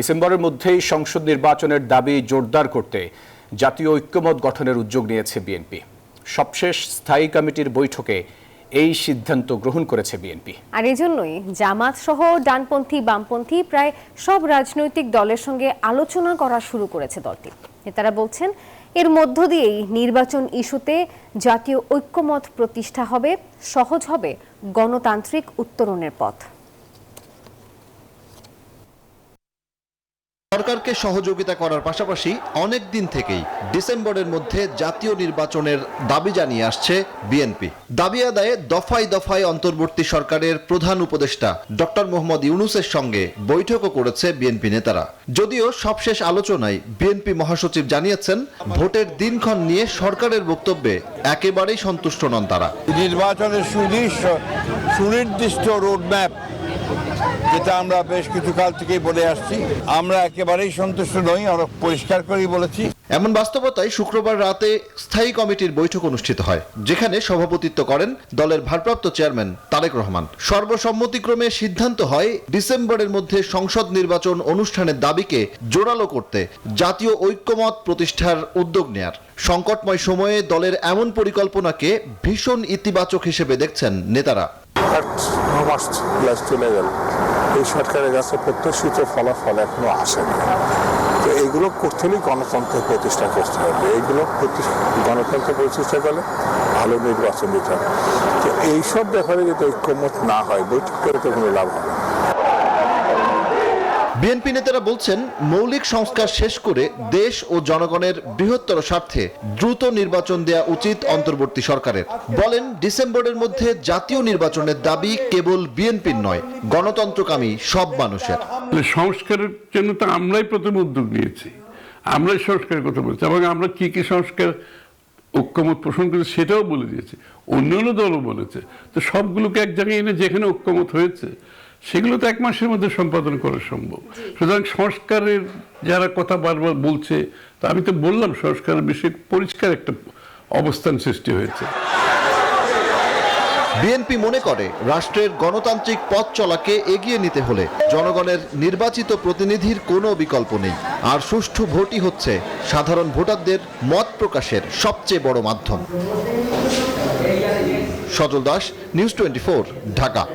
ডিসেম্বরের মধ্যেই সংসদ নির্বাচনের দাবি জোরদার করতে জাতীয় ঐক্যমত গঠনের উদ্যোগ নিয়েছে বিএনপি। সবশেষ স্থায়ী কমিটির বৈঠকে এই সিদ্ধান্ত গ্রহণ করেছে বিএনপি। আর এজন্যই জামাত সহ ডানপন্থী বামপন্থী প্রায় সব রাজনৈতিক দলের সঙ্গে আলোচনা করা শুরু করেছে দলটি। নেতারা বলছেন এর মধ্য দিয়েই নির্বাচন ইস্যুতে জাতীয় ঐক্যমত প্রতিষ্ঠা হবে, সহজ হবে গণতান্ত্রিক উত্তরণের পথ। সরকারকে সহযোগিতা করার পাশাপাশি অনেক দিন থেকেই ডিসেম্বরের মধ্যে জাতীয় নির্বাচনের দাবি জানিয়ে আসছে বিএনপি। দাবি আদায়ে দফায় দফায় অন্তর্বর্তী সরকারের প্রধান উপদেষ্টা ডক্টর মোহাম্মদ ইউনূসের সঙ্গে বৈঠকও করেছে বিএনপি নেতারা। যদিও সবশেষ আলোচনায় বিএনপি মহাসচিব জানিয়েছেন ভোটের দিনক্ষণ নিয়ে সরকারের বক্তব্যে একেবারেই সন্তুষ্ট নন তারা। নির্বাচনের সুনির্দিষ্ট রোডম্যাপ, যেটা আমরা বেশ কিছু কাল থেকেই বলে আসছি, আমরা একেবারেই সন্তুষ্ট নই, আমরা পরিষ্কার করেই বলেছি। এমন বাস্তবতায় শুক্রবার রাতে স্থায়ী কমিটির বৈঠক অনুষ্ঠিত হয়, যেখানে সভাপতিত্ব করেন দলের ভারপ্রাপ্ত চেয়ারম্যান তারেক রহমান। সর্বসম্মতিক্রমে সিদ্ধান্ত হয় ডিসেম্বরের মধ্যে সংসদ নির্বাচন অনুষ্ঠানের দাবিকে জোরালো করতে জাতীয় ঐক্যমত প্রতিষ্ঠার উদ্যোগ নেয়ার। সংকটময় সময়ে দলের এমন পরিকল্পনাকে ভীষণ ইতিবাচক হিসেবে দেখছেন নেতারা। চলে গেল, এই সরকারের কাছে প্রত্যাশিত ফলাফল এখনো আসেনি। তো এইগুলো করতে হলে গণতন্ত্র প্রতিষ্ঠা করতে হবে। এইগুলো গণতন্ত্র প্রতিষ্ঠা করলে ভালো নির্বাচন দিতে হবে। তো এইসব ব্যাপারে যদি ঐক্যমত না হয়, বৈঠক করে তো কোনো লাভ হবে না। বিএনপি নেতারা বলছেন মৌলিক সংস্কার শেষ করে দেশ ও জনগণের বৃহত্তর স্বার্থে দ্রুত নির্বাচন দেয়া উচিত অন্তর্বর্তী সরকারের। বলেন ডিসেম্বরের মধ্যে জাতীয় নির্বাচনের দাবি কেবল বিএনপির নয়, গণতন্ত্রকামী সব মানুষের। সংস্কারের জন্য তো আমরাই প্রথম উদ্যোগ নিয়েছি, আমরাই সংস্কারের কথা বলছি এবং আমরা কি কি সংস্কার ঐক্যমত পোষণ করেছি সেটাও বলে দিয়েছি, অন্যান্য দলও বলেছে। তো সবগুলোকে এক জায়গায় এনে যেখানে ঐক্যমত হয়েছে সেগুলো তো এক মাসের মধ্যে সম্পাদন করা সম্ভব। সুতরাং সংস্কারের যারা কথা বারবার বলছে, তা আমি তো বললাম সংস্কারের বিষয়ে পরিষ্কার একটা অবস্থান সৃষ্টি হয়েছে। বিএনপি মনে করে রাষ্ট্রের গণতান্ত্রিক পথ চলাকে এগিয়ে নিতে হলে জনগণের নির্বাচিত প্রতিনিধির কোনো বিকল্প নেই, আর সুষ্ঠু ভোটই হচ্ছে সাধারণ ভোটারদের মত প্রকাশের সবচেয়ে বড় মাধ্যম। সজল দাস, নিউজ 24, ঢাকা।